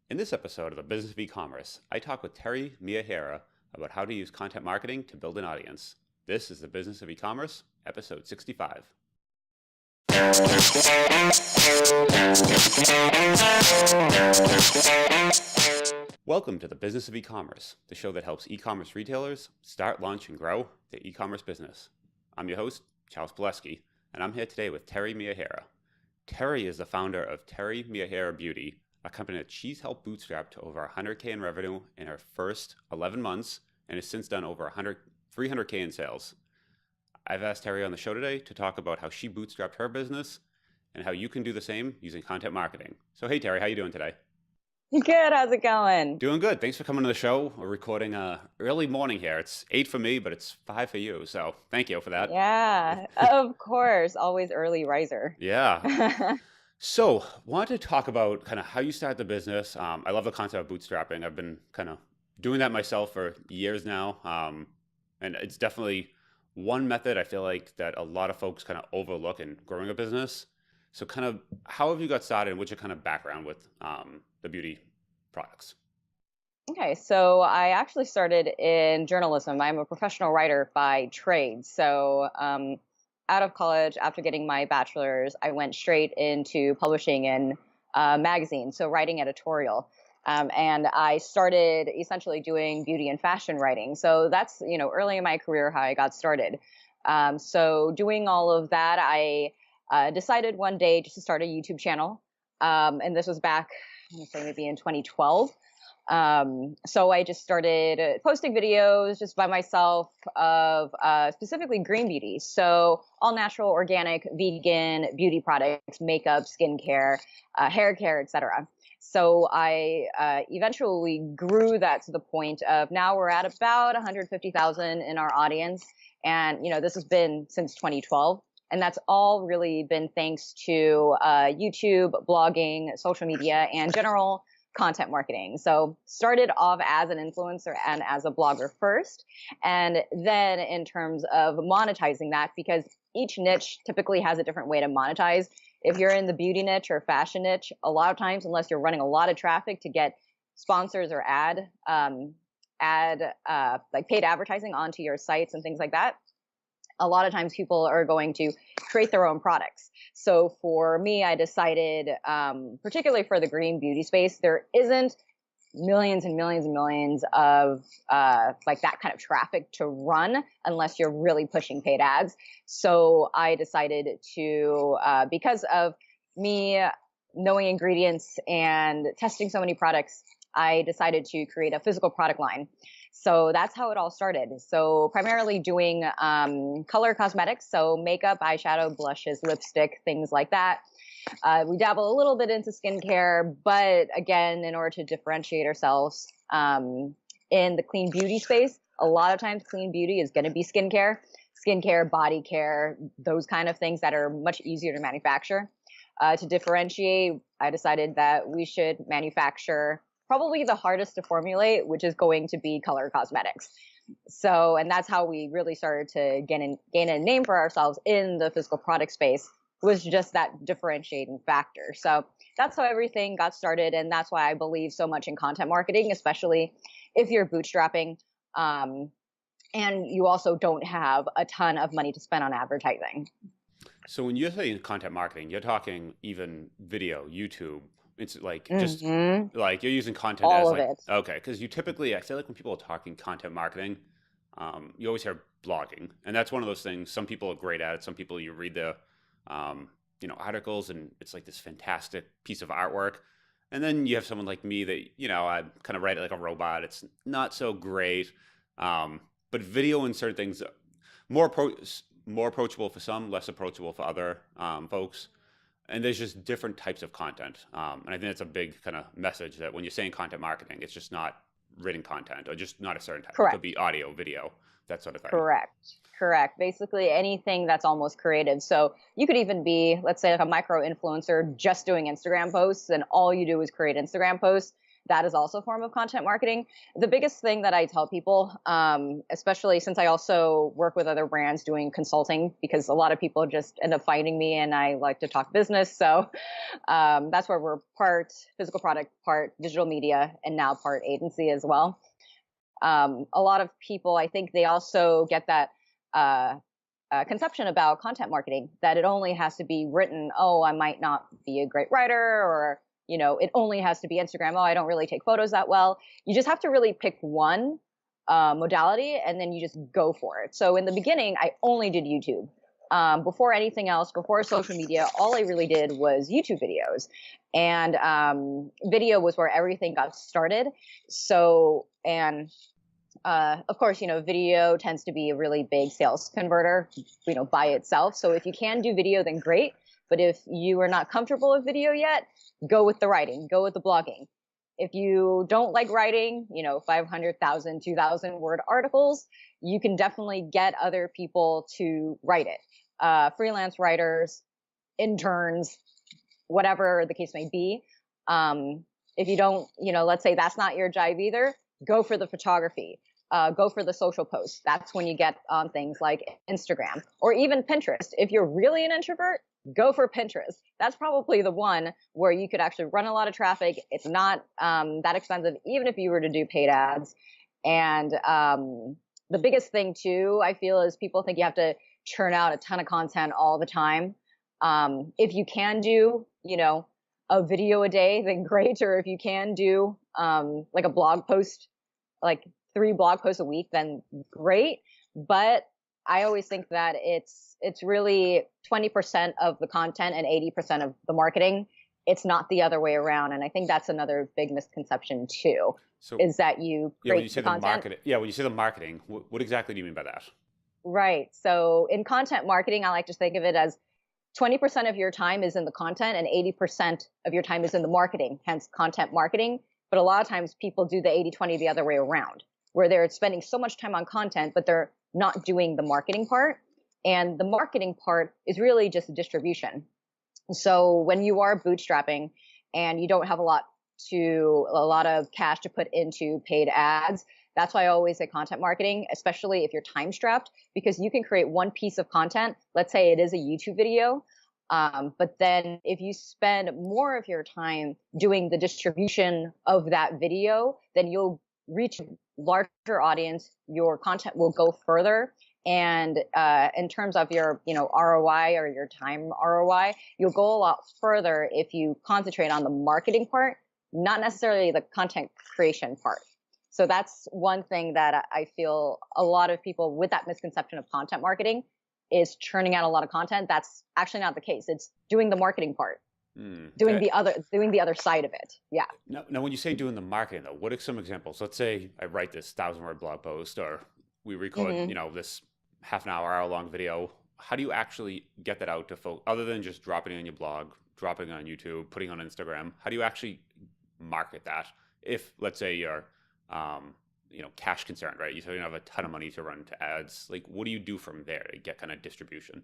In this episode of the Business of E-commerce, I talk with Teri Miyahira about how to use content marketing to build an audience. This is the Business of E-commerce, episode 65. Welcome to the Business of E-commerce, the show that helps e-commerce retailers start, launch, and grow their e-commerce business. I'm your host, Charles Pileski, and I'm here today with Teri Miyahira. Teri is the founder of Teri Miyahira Beauty, a company that she's helped bootstrap to over $100K in revenue in her first 11 months and has since done over $300K in sales. I've asked Teri on the show today to talk about how she bootstrapped her business and how you can do the same using content marketing. So hey Teri, how you doing today? Good, how's it going? Doing good. Thanks for coming to the show. We're recording early morning here. It's 8 for me, but it's 5 for you. So thank you for that. Yeah, of course. Always early riser. Yeah. So, wanted to talk about kind of how you started the business. I love the concept of bootstrapping. I've been kind of doing that myself for years now. And it's definitely one method I feel like that a lot of folks kind of overlook in growing a business. So kind of how have you got started and what's your kind of background with the beauty products? Okay, so I actually started in journalism. I'm a professional writer by trade. So out of college, after getting my bachelor's, I went straight into publishing in magazine, so writing editorial. And I started essentially doing beauty and fashion writing. So that's, early in my career how I got started. So doing all of that, I decided one day just to start a YouTube channel. And this was back, I'm going to say maybe in 2012. So I just started posting videos just by myself of specifically green beauty. So all natural, organic, vegan beauty products, makeup, skincare, hair care, etc. So I eventually grew that to the point of now we're at about 150,000 in our audience. And, this has been since 2012. And that's all really been thanks to YouTube, blogging, social media, and general content marketing. So started off as an influencer and as a blogger first. And then in terms of monetizing that, because each niche typically has a different way to monetize. If you're in the beauty niche or fashion niche, a lot of times, unless you're running a lot of traffic to get sponsors or like paid advertising onto your sites and things like that, a lot of times people are going to create their own products. So for me, I decided, particularly for the green beauty space, there isn't millions and millions and millions of like that kind of traffic to run unless you're really pushing paid ads. So I decided to, because of me knowing ingredients and testing so many products, I decided to create a physical product line. So that's how it all started. So primarily doing color cosmetics, so makeup, eyeshadow, blushes, lipstick, things like that. We dabble a little bit into skincare, but again, in order to differentiate ourselves in the clean beauty space, a lot of times clean beauty is going to be skincare, body care, those kind of things that are much easier to manufacture. To differentiate, I decided that we should manufacture probably the hardest to formulate, which is going to be color cosmetics. So, and that's how we really started to gain a name for ourselves in the physical product space, was just that differentiating factor. So that's how everything got started. And that's why I believe so much in content marketing, especially if you're bootstrapping. And you also don't have a ton of money to spend on advertising. So when you're saying content marketing, you're talking even video, YouTube. It's like just like you're using content all as of like, it. okay, because you typically, I feel like when people are talking content marketing, you always hear blogging, and that's one of those things. Some people are great at it. Some people you read the, articles, and it's like this fantastic piece of artwork. And then you have someone like me that I kind of write it like a robot. It's not so great, but video and certain things more approachable for some, less approachable for other folks. And there's just different types of content. And I think that's a big kind of message that when you're saying content marketing, it's just not written content or just not a certain type. Correct. It could be audio, video, that sort of thing. Correct. Basically anything that's almost creative. So you could even be, let's say like a micro influencer just doing Instagram posts, and all you do is create Instagram posts. that is also a form of content marketing. The biggest thing that I tell people, especially since I also work with other brands doing consulting, because a lot of people just end up finding me and I like to talk business. So that's where we're part physical product, part digital media, and now part agency as well. A lot of people, I think they also get that conception about content marketing, that it only has to be written. Oh, I might not be a great writer, or, it only has to be Instagram. Oh, I don't really take photos that well. You just have to really pick one modality and then you just go for it. So in the beginning, I only did YouTube. Before anything else, before social media, all I really did was YouTube videos. And video was where everything got started. So, and of course, video tends to be a really big sales converter, by itself. So if you can do video, then great. But if you are not comfortable with video yet, go with the writing, go with the blogging. If you don't like writing, 500,000, 2,000 word articles, you can definitely get other people to write it. Freelance writers, interns, whatever the case may be. If you don't, let's say that's not your jive either, go for the photography. Go for the social posts. That's when you get on things like Instagram or even Pinterest. If you're really an introvert, go for Pinterest. That's probably the one where you could actually run a lot of traffic. It's not that expensive, even if you were to do paid ads. And the biggest thing too, I feel, is people think you have to churn out a ton of content all the time. If you can do, a video a day, then great. Or if you can do like a blog post, like 3 blog posts a week, then great. But I always think that it's really 20% of the content and 80% of the marketing. It's not the other way around. And I think that's another big misconception too, So is that you yeah, when create you say the the content. marketing, yeah, when you say the marketing, what exactly do you mean by that? Right. So in content marketing, I like to think of it as 20% of your time is in the content and 80% of your time is in the marketing, hence content marketing. But a lot of times people do the 80-20 the other way around, where they're spending so much time on content, but they're not doing the marketing part. And the marketing part is really just distribution. So when you are bootstrapping and you don't have a lot of cash to put into paid ads, that's why I always say content marketing, especially if you're time strapped, because you can create one piece of content. Let's say it is a YouTube video. But then if you spend more of your time doing the distribution of that video, then you'll reach a larger audience. Your content will go further. And in terms of your, ROI or your time ROI, you'll go a lot further if you concentrate on the marketing part, not necessarily the content creation part. So that's one thing that I feel a lot of people with that misconception of content marketing is churning out a lot of content. That's actually not the case. It's doing the marketing part, doing the other side of it. Yeah. Now, when you say doing the marketing, though, what are some examples? Let's say I write this 1,000-word blog post, or we record, this half an hour long video. How do you actually get that out to folks, other than just dropping it on your blog, dropping it on YouTube, putting it on Instagram? How do you actually market that? If, let's say, you're cash concerned, right? You don't have a ton of money to run to ads. Like, what do you do from there to get kind of distribution?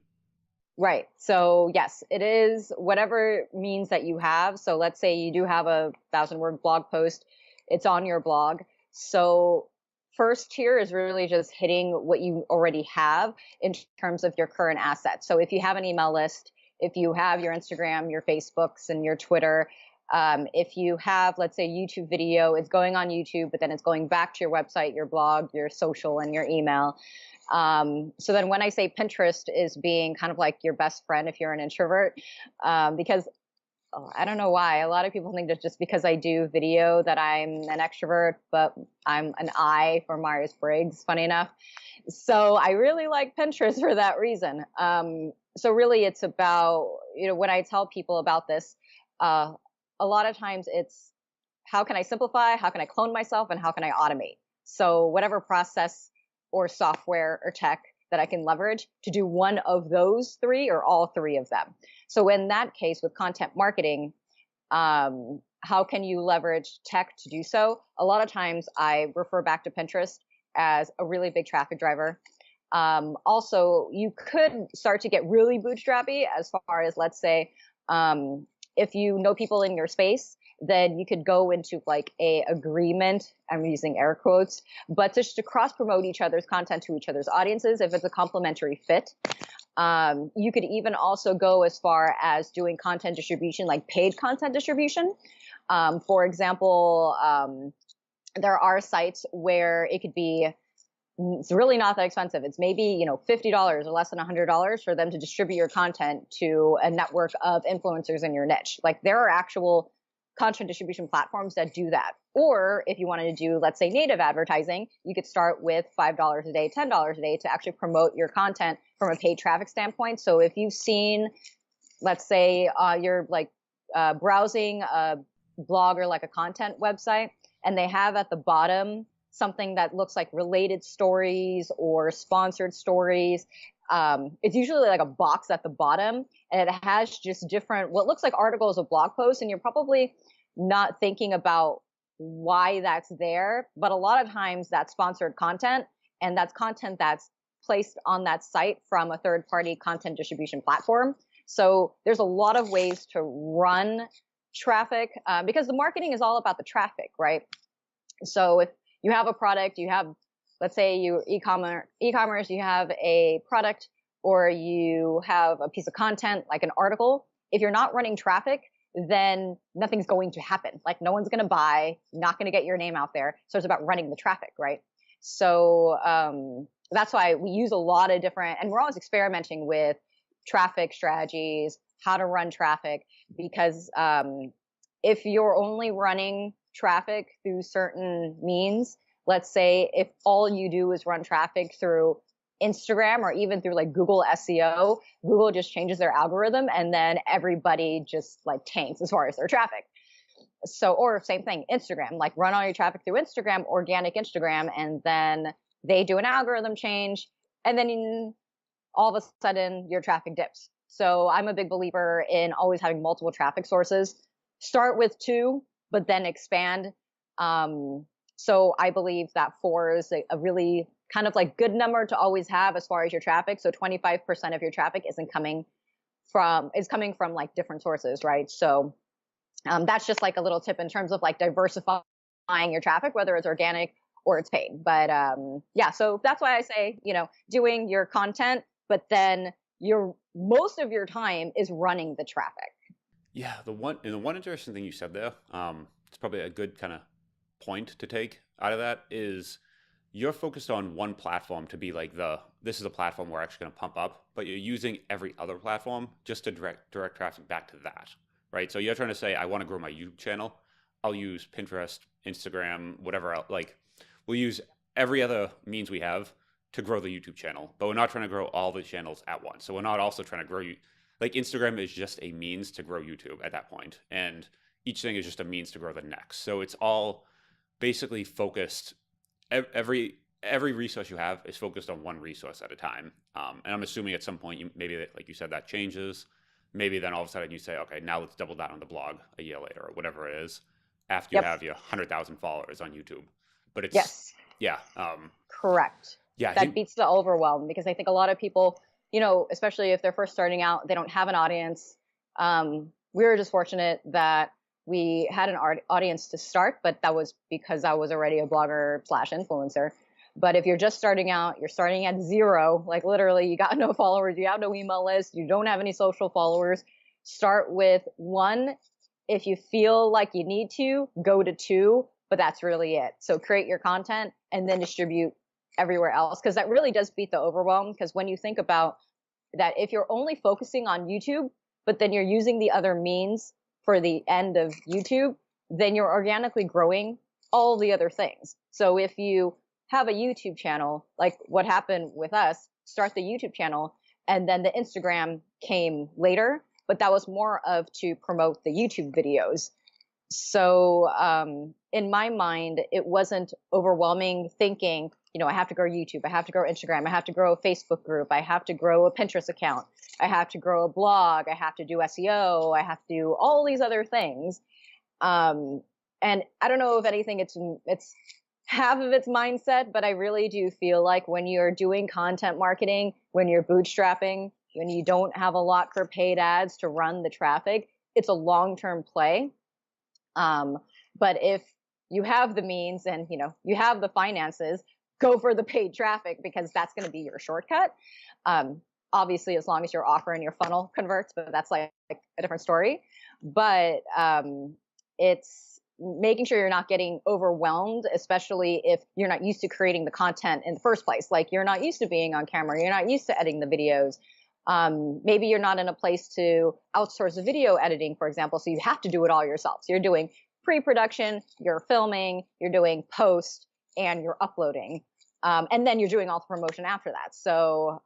Right. So yes, it is whatever means that you have. So let's say you do have a 1,000-word blog post. It's on your blog. So first tier is really just hitting what you already have in terms of your current assets. So if you have an email list, if you have your Instagram, your Facebooks, and your Twitter, if you have, let's say, YouTube video, it's going on YouTube, but then it's going back to your website, your blog, your social, and your email. So then when I say Pinterest is being kind of like your best friend if you're an introvert, because I don't know why. A lot of people think that just because I do video that I'm an extrovert, but I'm an I for Myers-Briggs, funny enough. So I really like Pinterest for that reason. So really it's about, when I tell people about this, a lot of times it's how can I simplify, how can I clone myself, and how can I automate? So whatever process or software or tech that I can leverage to do one of those 3 or all 3 of them. So in that case, with content marketing, how can you leverage tech to do so? A lot of times I refer back to Pinterest as a really big traffic driver. Also, you could start to get really bootstrappy as far as, let's say, if you know people in your space, then you could go into like a agreement. I'm using air quotes, but just to cross promote each other's content to each other's audiences if it's a complementary fit. You could even also go as far as doing content distribution, like paid content distribution. For example, there are sites where it could be, it's really not that expensive. It's maybe, $50 or less than $100 for them to distribute your content to a network of influencers in your niche. Like there are actual content distribution platforms that do that. Or if you wanted to do, let's say, native advertising, you could start with $5 a day, $10 a day to actually promote your content from a paid traffic standpoint. So if you've seen, let's say, you're like browsing a blog or like a content website, and they have at the bottom something that looks like related stories or sponsored stories. It's usually like a box at the bottom, and it has just different, what looks like articles of blog posts, and you're probably not thinking about why that's there. But a lot of times that's sponsored content, and that's content that's placed on that site from a third-party content distribution platform. So there's a lot of ways to run traffic because the marketing is all about the traffic, right? So if you have a product, you have, let's say you e-commerce, you have a product or you have a piece of content like an article. If you're not running traffic, then nothing's going to happen. Like no one's going to buy, not going to get your name out there. So it's about running the traffic, right? So that's why we use a lot of different, and we're always experimenting with traffic strategies, how to run traffic, because if you're only running traffic through certain means, let's say if all you do is run traffic through Instagram or even through like Google SEO, Google just changes their algorithm and then everybody just like tanks as far as their traffic. So, or same thing, Instagram, like run all your traffic through Instagram, organic Instagram, and then they do an algorithm change and then all of a sudden your traffic dips. So I'm a big believer in always having multiple traffic sources. Start with 2, but then expand. So I believe that 4 is a really kind of like good number to always have as far as your traffic. So 25% of your traffic is coming from like different sources, right? So that's just like a little tip in terms of like diversifying your traffic, whether it's organic or it's paid. But yeah, so that's why I say, doing your content, but then most of your time is running the traffic. Yeah, the one interesting thing you said there, it's probably a good kind of point to take out of that is you're focused on one platform to be like this is a platform we're actually going to pump up, but you're using every other platform just to direct traffic back to that, right? So you're trying to say, I want to grow my YouTube channel. I'll use Pinterest, Instagram, whatever else. Like we'll use every other means we have to grow the YouTube channel, but we're not trying to grow all the channels at once. So we're not also trying to grow you. Like Instagram is just a means to grow YouTube at that point, and each thing is just a means to grow the next. So it's all basically focused. Every resource you have is focused on one resource at a time. And I'm assuming at some point, maybe like you said, that changes. Maybe then all of a sudden you say, okay, now let's double down on the blog a year later or whatever it is, after you have your 100,000 followers on YouTube. But it's yes, yeah, correct. Yeah, that beats the overwhelm because I think a lot of people, especially if they're first starting out, they don't have an audience. We were just fortunate that we had an audience to start, but that was because I was already a blogger / influencer. But if you're just starting out, you're starting at 0, like literally you got no followers, you have no email list, you don't have any social followers, start with 1. If you feel like you need to, go to 2, but that's really it. So create your content and then distribute everywhere else, because that really does beat the overwhelm. Because when you think about that, if you're only focusing on YouTube, but then you're using the other means for the end of YouTube, then you're organically growing all the other things. So if you have a YouTube channel, like what happened with us, start the YouTube channel, and then the Instagram came later, but that was more of to promote the YouTube videos. So in my mind, it wasn't overwhelming thinking, I have to grow YouTube, I have to grow Instagram, I have to grow a Facebook group, I have to grow a Pinterest account, I have to grow a blog, I have to do SEO, I have to do all these other things. And I don't know if anything, it's half of its mindset, but I really do feel like when you're doing content marketing, when you're bootstrapping, when you don't have a lot for paid ads to run the traffic, it's a long-term play. Um, but if you have the means and you have the finances, go for the paid traffic because that's going to be your shortcut. Um, Obviously, as long as your offer and your funnel converts, but that's like a different story. But it's making sure you're not getting overwhelmed, especially if you're not used to creating the content in the first place. Like you're not used to being on camera, you're not used to editing the videos. Maybe you're not in a place to outsource the video editing, for example, so you have to do it all yourself. So you're doing pre-production, you're filming, you're doing post, and you're uploading. And then you're doing all the promotion after that. So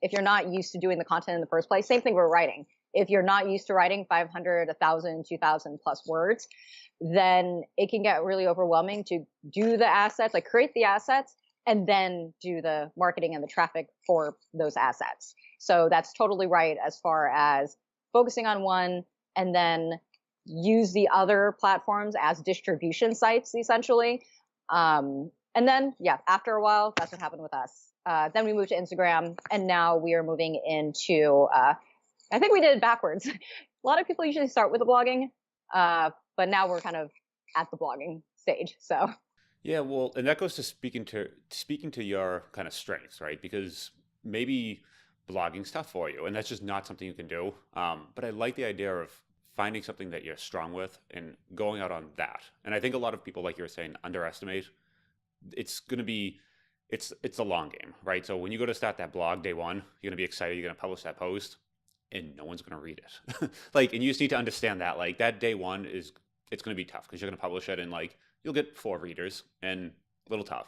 if you're not used to doing the content in the first place, same thing with writing. If you're not used to writing 500, 1,000, 2,000 plus words, then it can get really overwhelming to do the assets, like create the assets, and then do the marketing and the traffic for those assets. So that's totally right as far as focusing on one and then use the other platforms as distribution sites, essentially. And then, yeah, after a while, that's what happened with us. Then we moved to Instagram, and now we are moving into, I think we did it backwards. A lot of people usually start with the blogging, but now we're kind of at the blogging stage. So, Yeah, well, and that goes to speaking to your kind of strengths, right? Because maybe blogging's tough for you, and that's just not something you can do. But I like the idea of finding something that you're strong with and going out on that. And I think a lot of people, like you were saying, underestimate. It's going to be it's a long game, right? So when you go to start that blog day one, you're going to be excited, you're going to publish that post, and no one's going to read it. Like, and you just need to understand that like that day one is it's going to be tough because you're going to publish it and like you'll get 4 readers and a little tough.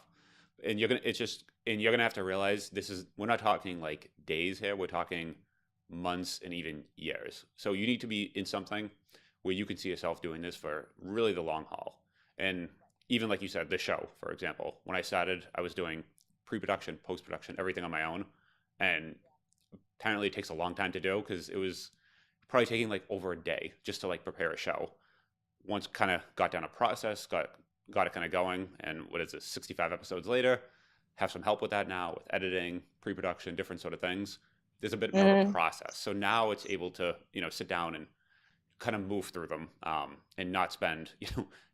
And you're going to it's just and you're going to have to realize this is we're not talking like days here, we're talking months and even years. So you need to be in something where you can see yourself doing this for really the long haul. And even like you said, the show, for example, when I started, I was doing pre-production, post-production, everything on my own. And apparently it takes a long time to do because it was probably taking like over a day just to like prepare a show. Once kind of got down a process, got it kind of going. And what is this, 65 episodes later, have some help with that now, with editing, pre-production, different sort of things. There's a bit more of a process. So now it's able to, sit down and kind of move through them and not spend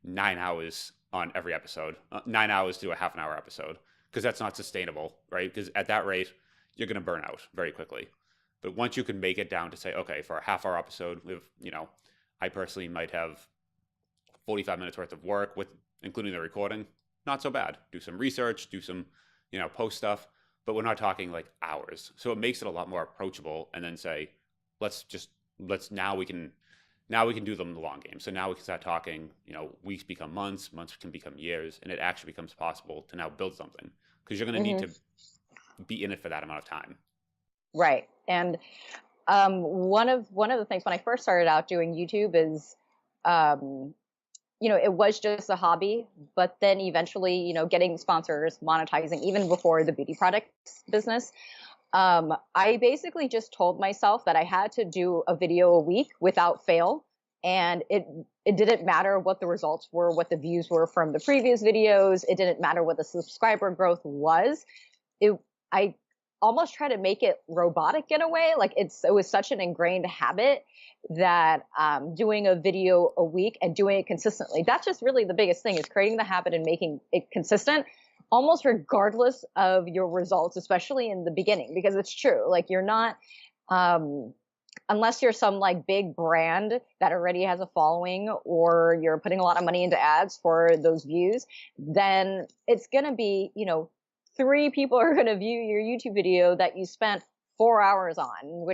9 hours on every episode, 9 hours to a half an hour episode, because that's not sustainable, right? Because at that rate you're going to burn out very quickly. But once you can make it down to say, okay, for a half hour episode with I personally might have 45 minutes worth of work with including the recording, not so bad. Do some research, do some post stuff, but we're not talking like hours. So it makes it a lot more approachable. And then say, let's now we can do them the long game. So now we can start talking, weeks become months, months can become years, and it actually becomes possible to now build something because you're going to need to be in it for that amount of time. Right. And one of the things when I first started out doing YouTube is, it was just a hobby, but then eventually, getting sponsors, monetizing, even before the beauty products business. I basically just told myself that I had to do a video a week without fail. And it didn't matter what the results were, what the views were from the previous videos. It didn't matter what the subscriber growth was. I almost try to make it robotic in a way. Like it was such an ingrained habit that doing a video a week and doing it consistently, that's just really the biggest thing, is creating the habit and making it consistent, almost regardless of your results, especially in the beginning, because it's true. Like you're not, unless you're some like big brand that already has a following or you're putting a lot of money into ads for those views, then it's going to be, 3 people are going to view your YouTube video that you spent 4 hours on,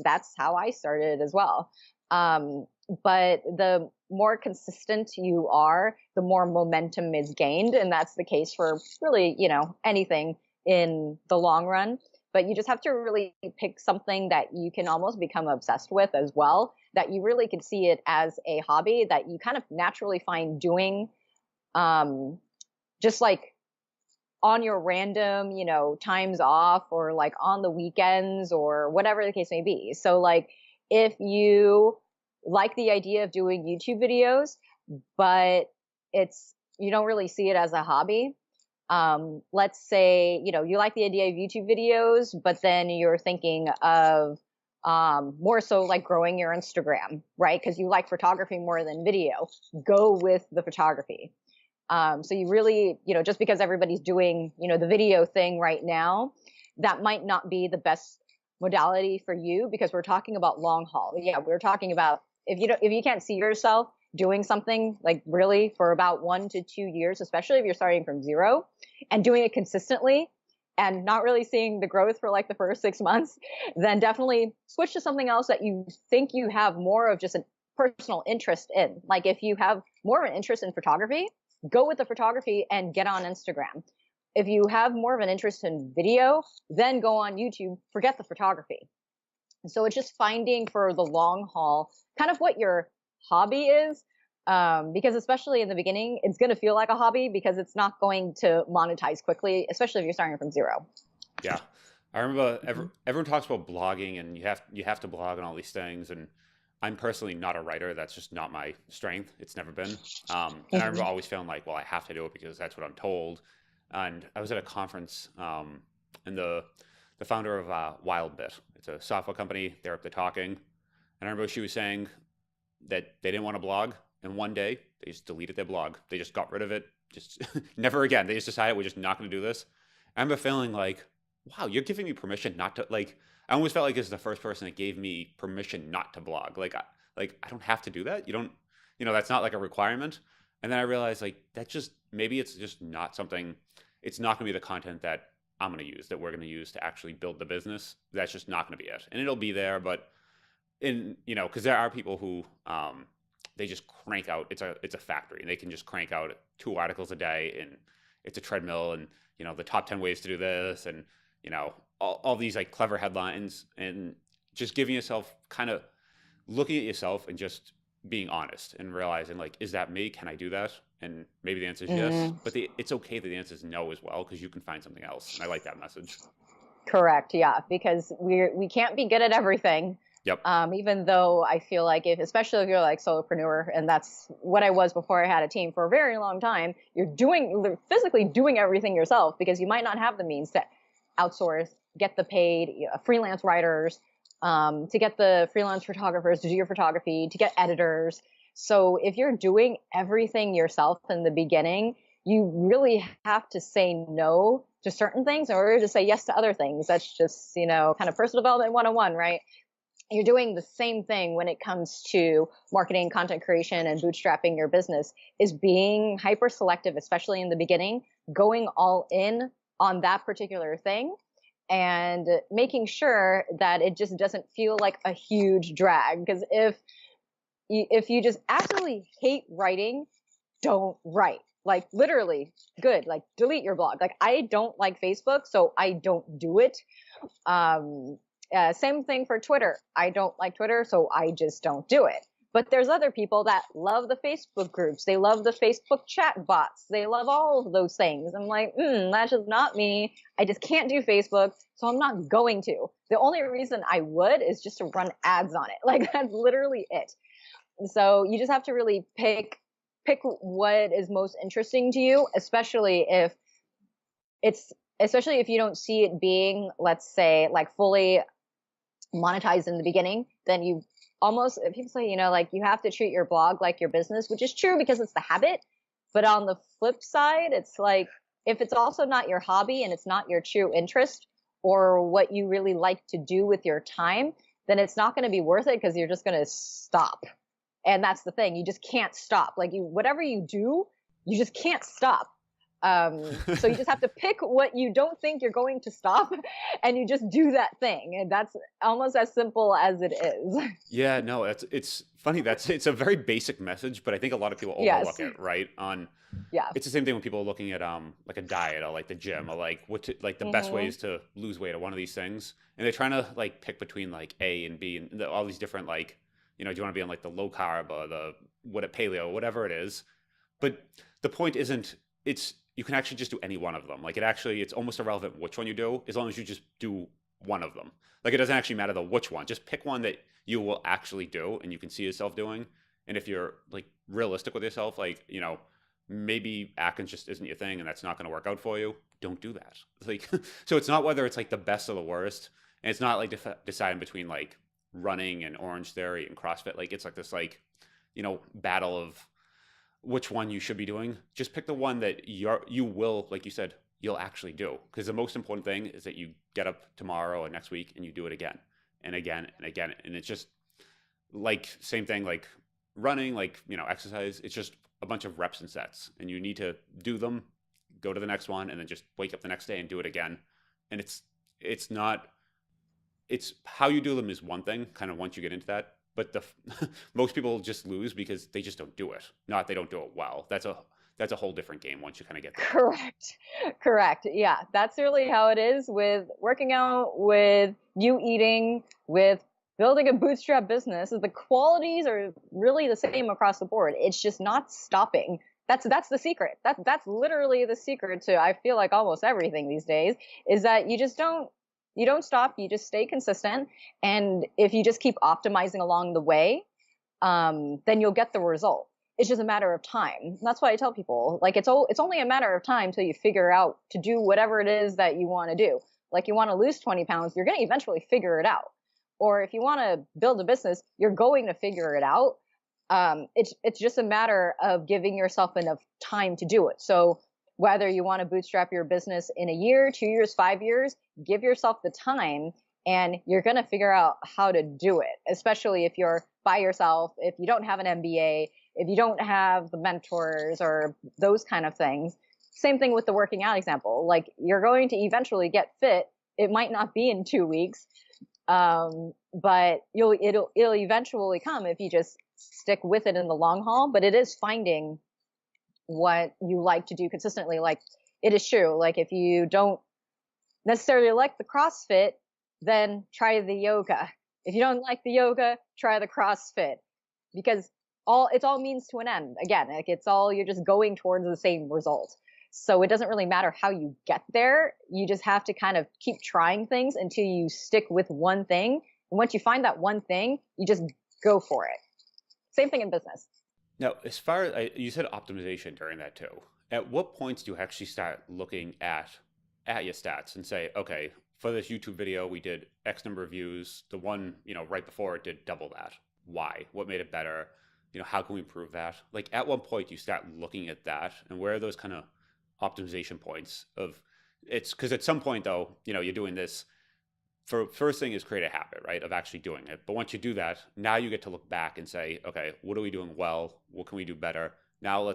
that's how I started as well. But the more consistent you are, the more momentum is gained. And that's the case for really, anything in the long run. But you just have to really pick something that you can almost become obsessed with as well, that you really can see it as a hobby that you kind of naturally find doing, just like on your random, times off, or like on the weekends, or whatever the case may be. So like if you like the idea of doing YouTube videos, but you don't really see it as a hobby. Let's say, you like the idea of YouTube videos, but then you're thinking of more so like growing your Instagram, right? Because you like photography more than video, go with the photography. So you really, just because everybody's doing, the video thing right now, that might not be the best modality for you because we're talking about long haul. Yeah, we're talking about if you can't see yourself doing something like really for about 1 to 2 years, especially if you're starting from zero and doing it consistently and not really seeing the growth for like the first 6 months, then definitely switch to something else that you think you have more of just a personal interest in. Like if you have more of an interest in photography, go with the photography and get on Instagram. If you have more of an interest in video, then go on YouTube, forget the photography. So it's just finding for the long haul kind of what your hobby is. Because especially in the beginning, it's going to feel like a hobby because it's not going to monetize quickly, especially if you're starting from zero. Yeah. I remember Mhm. everyone talks about blogging and you have to blog and all these things, and I'm personally not a writer. That's just not my strength. It's never been. And I remember Mhm. always feeling like, well, I have to do it because that's what I'm told. And I was at a conference, and the founder of WildBit, it's a software company. They're up there talking, and I remember she was saying that they didn't want to blog, and one day they just deleted their blog. They just got rid of it. Just never again. They just decided we're just not going to do this. I remember feeling like, wow, you're giving me permission not to like. I almost felt like this is the first person that gave me permission not to blog. Like I don't have to do that. You don't, that's not like a requirement. And then I realized like that just maybe it's just not something. It's not going to be the content that I'm going to use that we're going to use to actually build the business. That's just not going to be it. And it'll be there, but because there are people who they just crank out. It's a factory, and they can just crank out 2 articles a day, and it's a treadmill, and the top 10 ways to do this, and all these like clever headlines, and just giving yourself kind of looking at yourself and just being honest and realizing like, is that me? Can I do that? And maybe the answer is yes, Mm, but it's okay that the answer is no as well because you can find something else. And I like that message. correct. Yeah, because we can't be good at everything. Yep. Even though I feel like especially if you're like solopreneur, and that's what I was before I had a team for a very long time, you're physically doing everything yourself because you might not have the means to outsource, get the paid freelance writers, to get the freelance photographers to do your photography, to get editors. So if you're doing everything yourself in the beginning, you really have to say no to certain things in order to say yes to other things. That's just, kind of personal development 101, right? You're doing the same thing when it comes to marketing, content creation, and bootstrapping your business is being hyper selective, especially in the beginning, going all in on that particular thing and making sure that it just doesn't feel like a huge drag. Because if you just absolutely hate writing, don't write. Like literally, good. Like delete your blog. Like I don't like Facebook, so I don't do it. Um, Same thing for Twitter. I don't like Twitter, so I just don't do it. But there's other people that love the Facebook groups. They love the Facebook chat bots. They love all of those things. I'm like, that's just not me. I just can't do Facebook, so I'm not going to. The only reason I would is just to run ads on it. Like that's literally it. So you just have to really pick what is most interesting to you, especially if you don't see it being, let's say, like fully monetized in the beginning, then you almost, people say, like you have to treat your blog like your business, which is true because it's the habit. But on the flip side, it's like if it's also not your hobby and it's not your true interest or what you really like to do with your time, then it's not going to be worth it because you're just going to stop. And that's the thing. You just can't stop. Like whatever you do, you just can't stop. So you just have to pick what you don't think you're going to stop and you just do that thing. And that's almost as simple as it is. Yeah, no, it's funny. It's a very basic message, but I think a lot of people Yes. overlook it, right? Yeah. It's the same thing when people are looking at like a diet or like the gym or like like the best Hmm. ways to lose weight or one of these things, and they're trying to like pick between like A and B and all these different like do you want to be on like the low carb or the paleo, whatever it is. But the point isn't it's you can actually just do any one of them. Like it's almost irrelevant which one you do as long as you just do one of them. Like it doesn't actually matter the which one. Just pick one that you will actually do and you can see yourself doing. And if you're like realistic with yourself, like, maybe Atkins just isn't your thing and that's not going to work out for you, don't do that. Like so it's not whether it's like the best or the worst. And it's not like deciding between like running and Orange Theory and CrossFit. Like it's like this battle of which one you should be doing. Just pick the one that you will, like you said, you'll actually do. Because the most important thing is that you get up tomorrow or next week and you do it again and again and again. And it's just like same thing like running, like, exercise. It's just a bunch of reps and sets, and you need to do them, go to the next one, and then just wake up the next day and do it again. And it's not, it's how you do them is one thing, kind of once you get into that. But most people just lose because they just don't do it. Not they don't do it well. That's a whole different game once you kind of get there. Correct. Yeah, that's really how it is with working out, with you eating, with building a bootstrap business. The qualities are really the same across the board. It's just not stopping. That's the secret. That's literally the secret to, I feel like, almost everything these days, is that you don't stop. You just stay consistent. And if you just keep optimizing along the way, then you'll get the result. It's just a matter of time. And that's why I tell people, like, it's only a matter of time till you figure out to do whatever it is that you want to do. Like, you want to lose 20 pounds, you're going to eventually figure it out. Or if you want to build a business, you're going to figure it out. It's just a matter of giving yourself enough time to do it. So whether you want to bootstrap your business in a year, 2 years, 5 years, give yourself the time, and you're going to figure out how to do it, especially if you're by yourself, if you don't have an MBA, if you don't have the mentors or those kind of things. Same thing with the working out example. Like, you're going to eventually get fit. It might not be in 2 weeks, but it'll eventually come if you just stick with it in the long haul. But it is finding what you like to do consistently. Like, it is true. Like, if you don't necessarily like the CrossFit, then try the yoga. If you don't like the yoga, try the CrossFit, because it's all means to an end. Again, like, you're just going towards the same result. So it doesn't really matter how you get there. You just have to kind of keep trying things until you stick with one thing. And once you find that one thing, you just go for it. Same thing in business. Now, as far as you said optimization during that too, at what points do you actually start looking at your stats and say, okay, for this YouTube video, we did X number of views. The one, right before it did double that. Why? What made it better? How can we improve that? Like, at one point you start looking at that, and where are those kind of optimization points of it's because at some point though, you're doing this for first thing is create a habit, right? Of actually doing it. But once you do that, now you get to look back and say, okay, what are we doing well? What can we do better? Now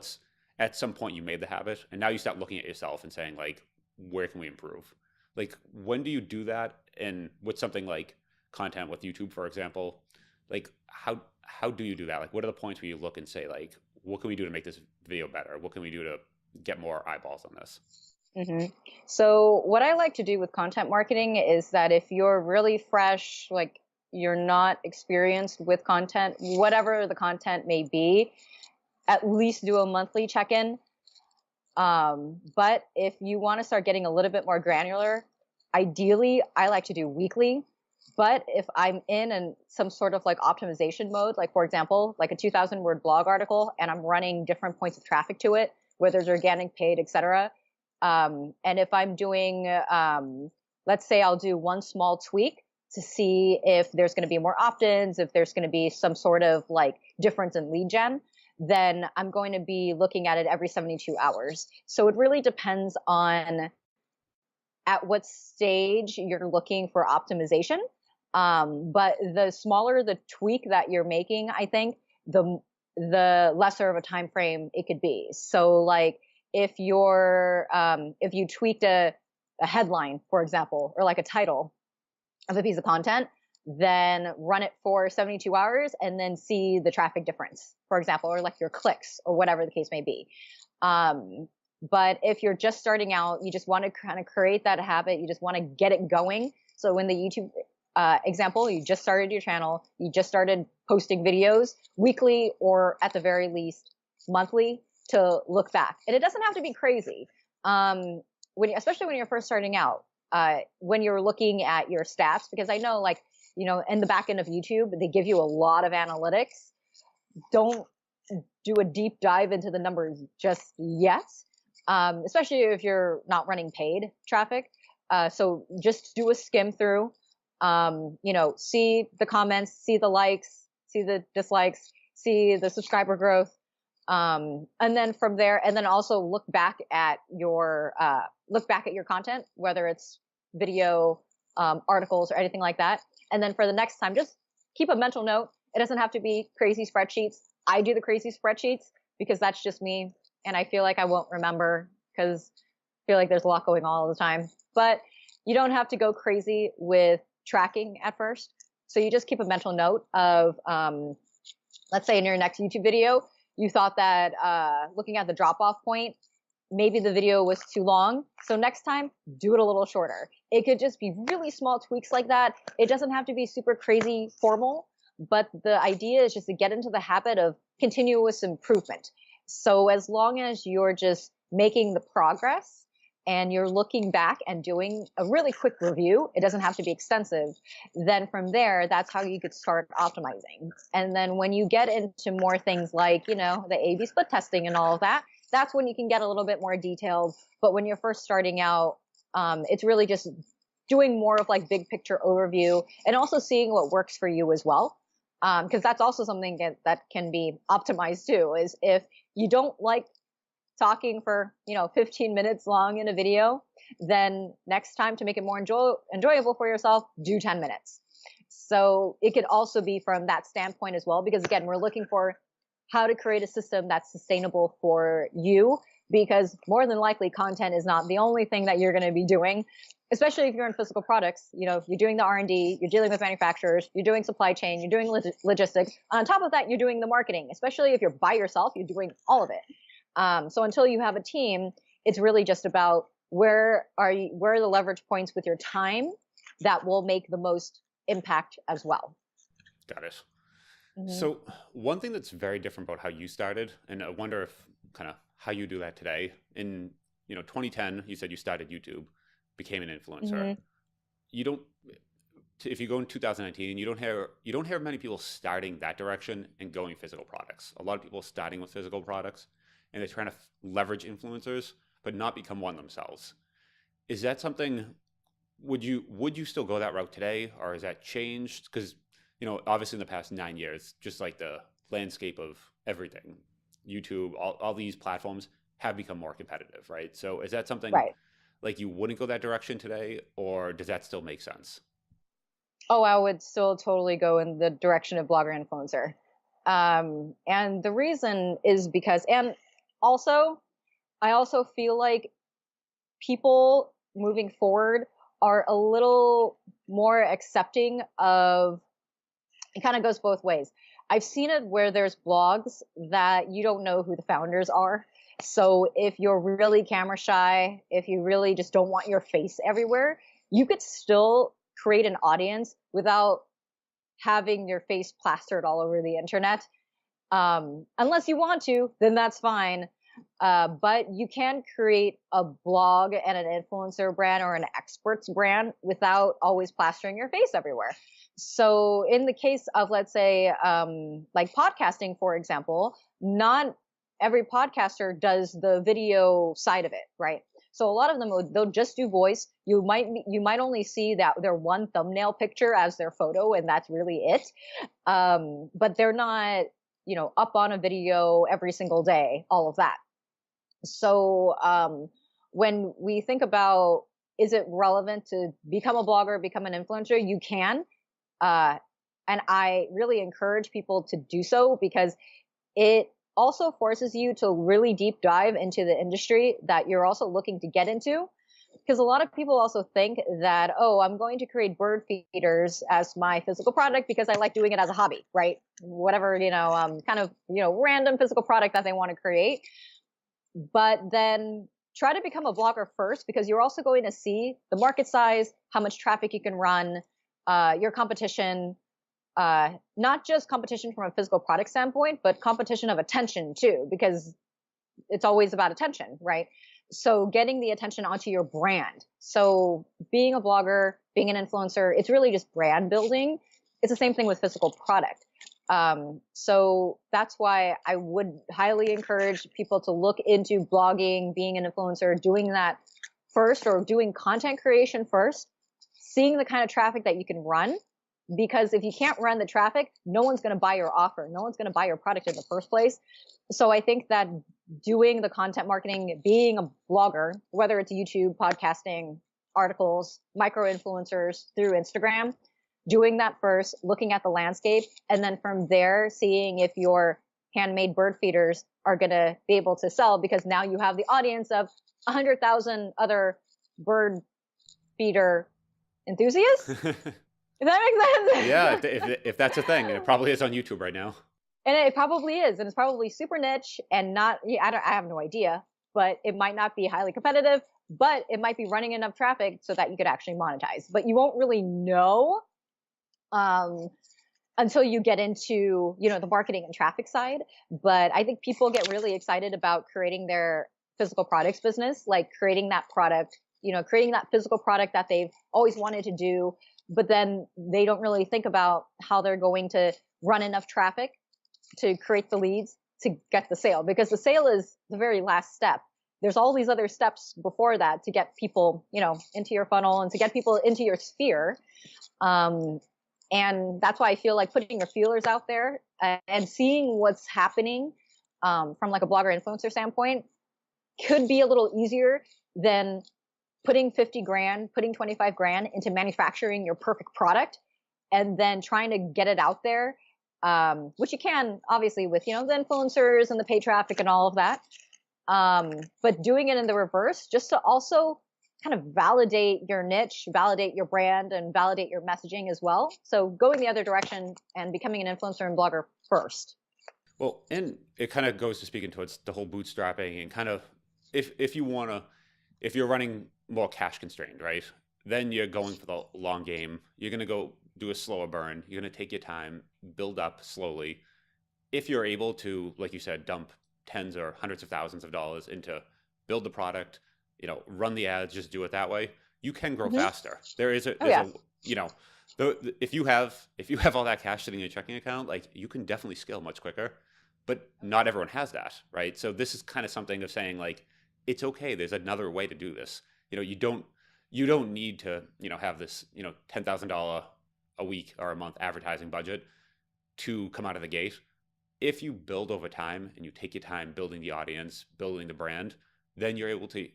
at some point you made the habit, and now you start looking at yourself and saying, like, where can we improve? Like, when do you do that? And with something like content with YouTube, for example, like how do you do that? Like, what are the points where you look and say, like, what can we do to make this video better? What can we do to get more eyeballs on this? Mm-hmm. So what I like to do with content marketing is that if you're really fresh, like, you're not experienced with content, whatever the content may be, at least do a monthly check-in. But if you want to start getting a little bit more granular, ideally, I like to do weekly. But if I'm in some sort of like optimization mode, like, for example, like a 2,000 word blog article, and I'm running different points of traffic to it, whether it's organic, paid, etc. And if I'm doing, let's say I'll do one small tweak to see if there's going to be more opt-ins, if there's going to be some sort of like difference in lead gen, then I'm going to be looking at it every 72 hours. So it really depends on at what stage you're looking for optimization. But the smaller the tweak that you're making, I think, the lesser of a time frame it could be. So like if you tweaked a headline, for example, or like a title of a piece of content, then run it for 72 hours and then see the traffic difference, for example, or like your clicks or whatever the case may be. But if you're just starting out, you just want to kind of create that habit. You just want to get it going. So in the YouTube example, you just started your channel, you just started posting videos weekly or at the very least monthly to look back. And it doesn't have to be crazy. Especially when you're first starting out, when you're looking at your stats, because I know, like, in the back end of YouTube, they give you a lot of analytics. Don't do a deep dive into the numbers just yet, especially if you're not running paid traffic. So just do a skim through. see the comments, see the likes, see the dislikes, see the subscriber growth. And then from there, and then also look back at your content, whether it's video, articles, or anything like that. And then for the next time, just keep a mental note. It doesn't have to be crazy spreadsheets. I do the crazy spreadsheets because that's just me, and I feel like I won't remember because I feel like there's a lot going on all the time. But you don't have to go crazy with tracking at first. So you just keep a mental note of, let's say in your next YouTube video, you thought that looking at the drop-off point, maybe the video was too long. So next time, do it a little shorter. It could just be really small tweaks like that. It doesn't have to be super crazy formal, but the idea is just to get into the habit of continuous improvement. So as long as you're just making the progress and you're looking back and doing a really quick review, it doesn't have to be extensive, then from there, that's how you could start optimizing. And then when you get into more things like, the A/B split testing and all of that, that's when you can get a little bit more detailed. But when you're first starting out, it's really just doing more of like big picture overview and also seeing what works for you as well. Because that's also something that can be optimized too, is if you don't like talking for 15 minutes long in a video, then next time, to make it more enjoyable for yourself, do 10 minutes. So it could also be from that standpoint as well, because again, we're looking for how to create a system that's sustainable for you, because more than likely content is not the only thing that you're going to be doing, especially if you're in physical products. You're doing the R&D, you're dealing with manufacturers, you're doing supply chain, you're doing logistics. On top of that, you're doing the marketing. Especially if you're by yourself, you're doing all of it. So until you have a team, it's really just about where are the leverage points with your time that will make the most impact as well. Got it. Mm-hmm. So one thing that's very different about how you started, and I wonder if kind of how you do that today, in 2010, you said you started YouTube, became an influencer. Mm-hmm. You don't, if you go in 2019, you don't hear many people starting that direction and going physical products. A lot of people starting with physical products, and they're trying to leverage influencers, but not become one themselves. Is that something, would you still go that route today, or has that changed? Because, obviously in the past 9 years, just like the landscape of everything, YouTube, all these platforms have become more competitive, right? So is that something like you wouldn't go that direction today, or does that still make sense? Oh, I would still totally go in the direction of blogger influencer. And the reason is because, and also, I also feel like people moving forward are a little more accepting of, it kind of goes both ways. I've seen it where there's blogs that you don't know who the founders are. So if you're really camera shy, if you really just don't want your face everywhere, you could still create an audience without having your face plastered all over the internet. Unless you want to, then that's fine. But you can create a blog and an influencer brand or an experts brand without always plastering your face everywhere. So in the case of, let's say, like podcasting, for example, not every podcaster does the video side of it, right? So a lot of them, they'll just do voice. You might only see that their one thumbnail picture as their photo, and that's really it. But they're not, up on a video every single day, all of that. So when we think about, is it relevant to become a blogger, become an influencer? You can. And I really encourage people to do so, because it also forces you to really deep dive into the industry that you're also looking to get into. Because a lot of people also think that, oh, I'm going to create bird feeders as my physical product because I like doing it as a hobby, right? Whatever, kind of, random physical product that they want to create. But then try to become a blogger first, because you're also going to see the market size, how much traffic you can run, your competition, not just competition from a physical product standpoint, but competition of attention too, because it's always about attention, right? So getting the attention onto your brand. So being a blogger, being an influencer, it's really just brand building. It's the same thing with physical product. So that's why I would highly encourage people to look into blogging, being an influencer, doing that first, or doing content creation first. seeing the kind of traffic that you can run, because if you can't run the traffic, no one's going to buy your offer. No one's going to buy your product in the first place. So I think that doing the content marketing, being a blogger, whether it's YouTube, podcasting, articles, micro influencers through Instagram, doing that first, looking at the landscape, and then from there, seeing if your handmade bird feeders are going to be able to sell, because now you have the audience of 100,000 other bird feeder enthusiasts. Does that make sense? Yeah, if that's a thing, and it probably is on YouTube right now. And it probably is, and it's probably super niche and not. I have no idea, but it might not be highly competitive, but it might be running enough traffic so that you could actually monetize. But you won't really know until you get into the marketing and traffic side. But I think people get really excited about creating their physical products business, like creating that product, creating that physical product that they've always wanted to do. But then they don't really think about how they're going to run enough traffic to create the leads to get the sale, because the sale is the very last step. There's all these other steps before that to get people, into your funnel and to get people into your sphere. And that's why I feel like putting your feelers out there and seeing what's happening from like a blogger influencer standpoint could be a little easier than putting 50 grand, putting 25 grand into manufacturing your perfect product and then trying to get it out there, which you can obviously with, the influencers and the paid traffic and all of that. But doing it in the reverse, just to also kind of validate your niche, validate your brand, and validate your messaging as well. So going the other direction and becoming an influencer and blogger first. Well, and it kind of goes to speaking towards the whole bootstrapping and kind of if you're running more cash constrained, right? Then you're going for the long game. You're going to go do a slower burn. You're going to take your time, build up slowly. If you're able to, like you said, dump tens or hundreds of thousands of dollars into build the product, run the ads, just do it that way, you can grow faster. If you have all that cash sitting in your checking account, like you can definitely scale much quicker, but not everyone has that, right? So this is kind of something of saying like, it's okay. There's another way to do this. You don't need to, have this, $10,000 a week or a month advertising budget to come out of the gate. If you build over time and you take your time building the audience, building the brand, then you're able to,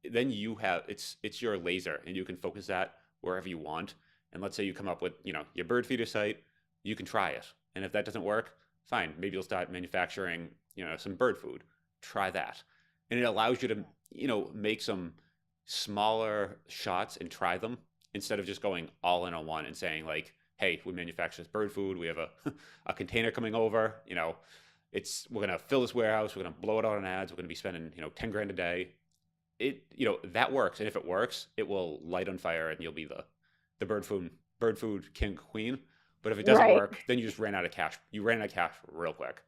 then you have, it's your laser and you can focus that wherever you want. And let's say you come up with, your bird feeder site, you can try it. And if that doesn't work, fine. Maybe you'll start manufacturing, some bird food. Try that. And it allows you to, make some smaller shots and try them instead of just going all in on one and saying like, hey, we manufacture this bird food. We have a container coming over, we're going to fill this warehouse. We're going to blow it out on ads. We're going to be spending, 10 grand a day. That works. And if it works, it will light on fire and you'll be the bird food king queen. But if it doesn't work, then you just ran out of cash. You ran out of cash real quick.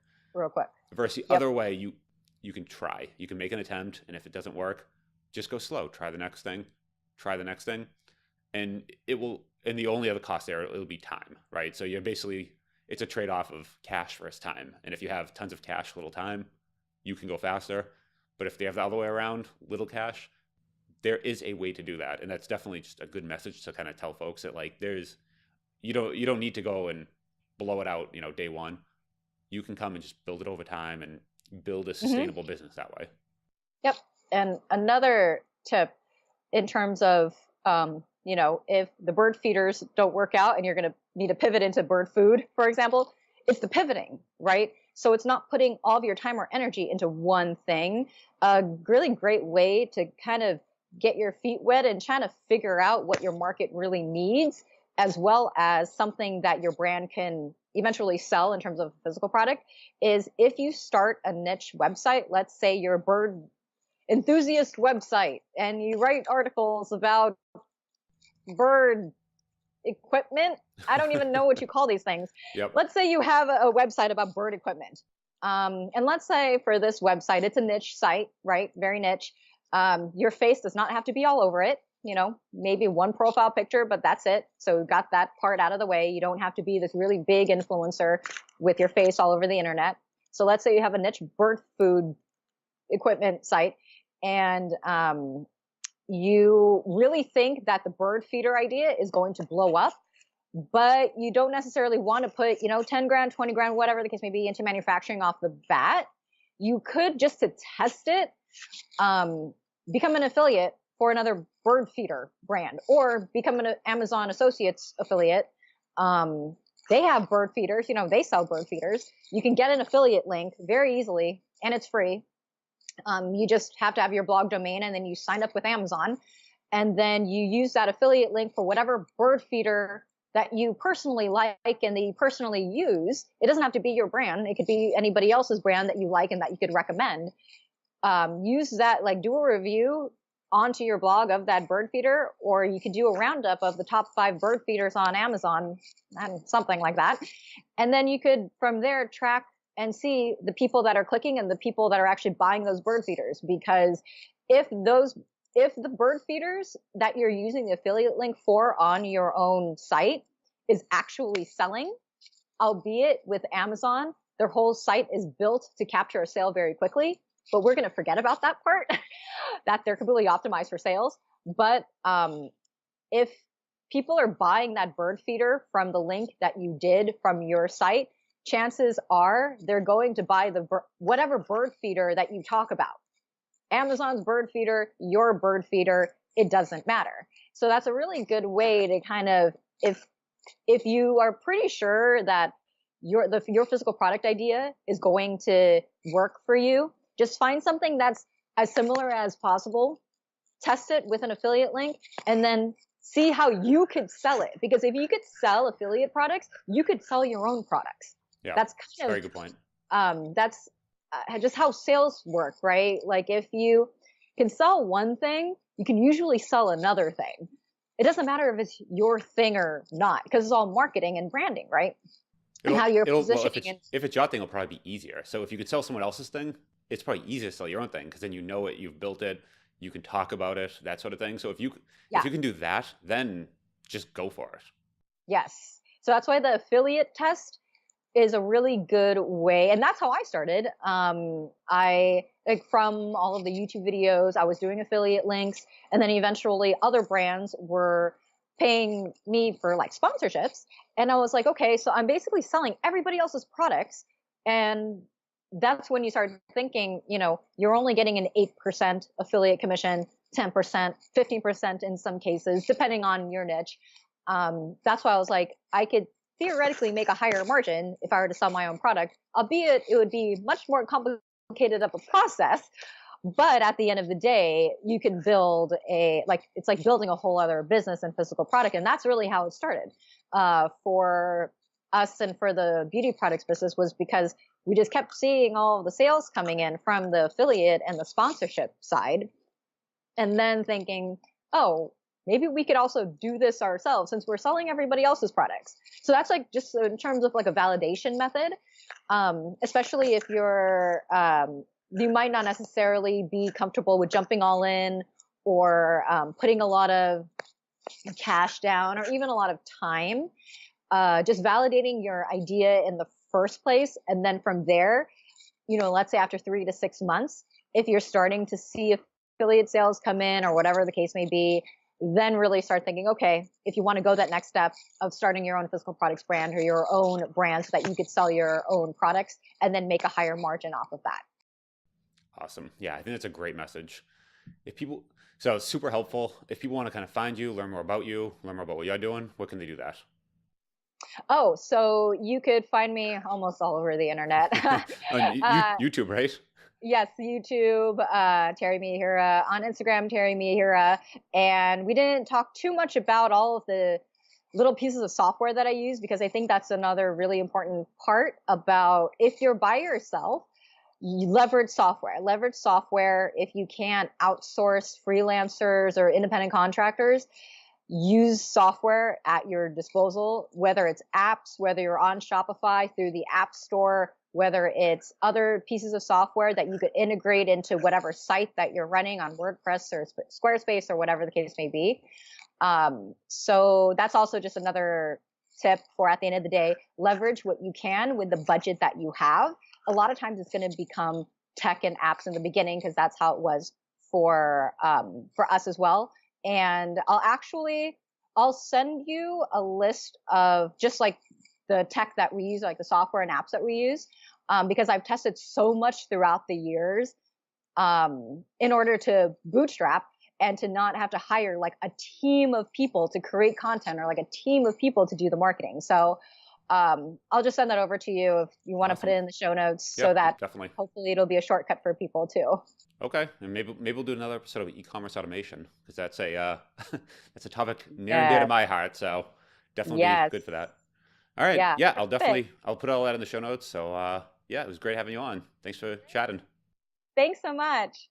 Versus the other way, you can try. You can make an attempt, and if it doesn't work, just go slow. Try the next thing. And it will, and the only other cost there, it'll be time, right? So you're basically, it's a trade-off of cash versus time. And if you have tons of cash, little time, you can go faster. But if they have the other way around, little cash, there is a way to do that. And that's definitely just a good message to kind of tell folks that like, you don't need to go and blow it out, day one. You can come and just build it over time and build a sustainable business that way. Yep. And another tip in terms of, if the bird feeders don't work out and you're going to need to pivot into bird food, for example, it's the pivoting, right? So it's not putting all of your time or energy into one thing. A really great way to kind of get your feet wet and trying to figure out what your market really needs, as well as something that your brand can eventually sell in terms of physical product, is if you start a niche website, let's say you're a bird enthusiast website and you write articles about bird equipment. I don't even know what you call these things. Yep. Let's say you have a website about bird equipment. And let's say for this website, it's a niche site, right? Very niche. Your face does not have to be all over it. Maybe one profile picture, but that's it. So we got that part out of the way. You don't have to be this really big influencer with your face all over the internet. So let's say you have a niche bird food equipment site and you really think that the bird feeder idea is going to blow up, but you don't necessarily want to put, 10 grand, 20 grand, whatever the case may be, into manufacturing off the bat. You could, just to test it, become an affiliate for another bird feeder brand, or become an Amazon Associates affiliate. They have bird feeders, they sell bird feeders. You can get an affiliate link very easily, and it's free. You just have to have your blog domain, and then you sign up with Amazon, and then you use that affiliate link for whatever bird feeder that you personally like and that you personally use. It doesn't have to be your brand. It could be anybody else's brand that you like and that you could recommend. Use that, like, do a review onto your blog of that bird feeder, or you could do a roundup of the top 5 bird feeders on Amazon, and something like that. And then you could, from there, track and see the people that are clicking and the people that are actually buying those bird feeders. Because if the bird feeders that you're using the affiliate link for on your own site is actually selling, albeit with Amazon, their whole site is built to capture a sale very quickly, but we're going to forget about that part, that they're completely optimized for sales. But if people are buying that bird feeder from the link that you did from your site, chances are they're going to buy whatever bird feeder that you talk about. Amazon's bird feeder, your bird feeder, it doesn't matter. So that's a really good way to kind of, if you are pretty sure that your physical product idea is going to work for you, just find something that's as similar as possible, test it with an affiliate link, and then see how you could sell it. Because if you could sell affiliate products, you could sell your own products. Yeah, that's kind of very good point. That's just how sales work, right? Like, if you can sell one thing, you can usually sell another thing. It doesn't matter if it's your thing or not, because it's all marketing and branding, right? And how you're positioning. If it's your thing, it'll probably be easier. So if you could sell someone else's thing, it's probably easier to sell your own thing, because then you know it, you've built it, you can talk about it, that sort of thing. So if you can do that, then just go for it. Yes. So that's why the affiliate test is a really good way. And that's how I started. I, like, from all of the YouTube videos, I was doing affiliate links, and then eventually other brands were paying me for, like, sponsorships. And I was like, okay, so I'm basically selling everybody else's products. And that's when you start thinking, you're only getting an 8% affiliate commission, 10%, 15% in some cases, depending on your niche. That's why I was like, I could theoretically make a higher margin if I were to sell my own product, albeit it would be much more complicated of a process. But at the end of the day, you can build it's like building a whole other business and physical product. And that's really how it started for us, and for the beauty products business, was because we just kept seeing all of the sales coming in from the affiliate and the sponsorship side, and then thinking, oh, maybe we could also do this ourselves since we're selling everybody else's products. So that's, like, just in terms of, like, a validation method, especially if you're, you might not necessarily be comfortable with jumping all in, or putting a lot of cash down, or even a lot of time. Just validating your idea in the first place. And then from there, let's say after 3 to 6 months, if you're starting to see affiliate sales come in, or whatever the case may be, then really start thinking, okay, if you want to go that next step of starting your own physical products brand, or your own brand, so that you could sell your own products and then make a higher margin off of that. Awesome. Yeah, I think that's a great message. So it's super helpful. If people want to kind of find you, learn more about you, learn more about what you're doing, what can they do that? Oh, so you could find me almost all over the internet. On YouTube, right? Yes, YouTube, Teri Miyahira, on Instagram, Teri Miyahira. And we didn't talk too much about all of the little pieces of software that I use, because I think that's another really important part about, if you're by yourself, you leverage software. Leverage software. If you can't outsource freelancers or independent contractors, use software at your disposal, whether it's apps, whether you're on Shopify through the App Store, whether it's other pieces of software that you could integrate into whatever site that you're running on WordPress or Squarespace or whatever the case may be. So that's also just another tip for, at the end of the day, leverage what you can with the budget that you have. A lot of times it's going to become tech and apps in the beginning, because that's how it was for us as well. And I'll send you a list of just like the tech that we use, like the software and apps that we use, because I've tested so much throughout the years in order to bootstrap and to not have to hire like a team of people to create content or like a team of people to do the marketing. So I'll just send that over to you if you want to put it in the show notes, Yeah, so that definitely. hopefully it'll be a shortcut for people too. Okay, and maybe we'll do another episode of e-commerce automation, because that's a that's a topic near and dear to Yes. my heart. So definitely be Yes. good for that. All right, Yeah. yeah, Perfect. I'll put all that in the show notes. So yeah, it was great having you on. Thanks for chatting. Thanks so much.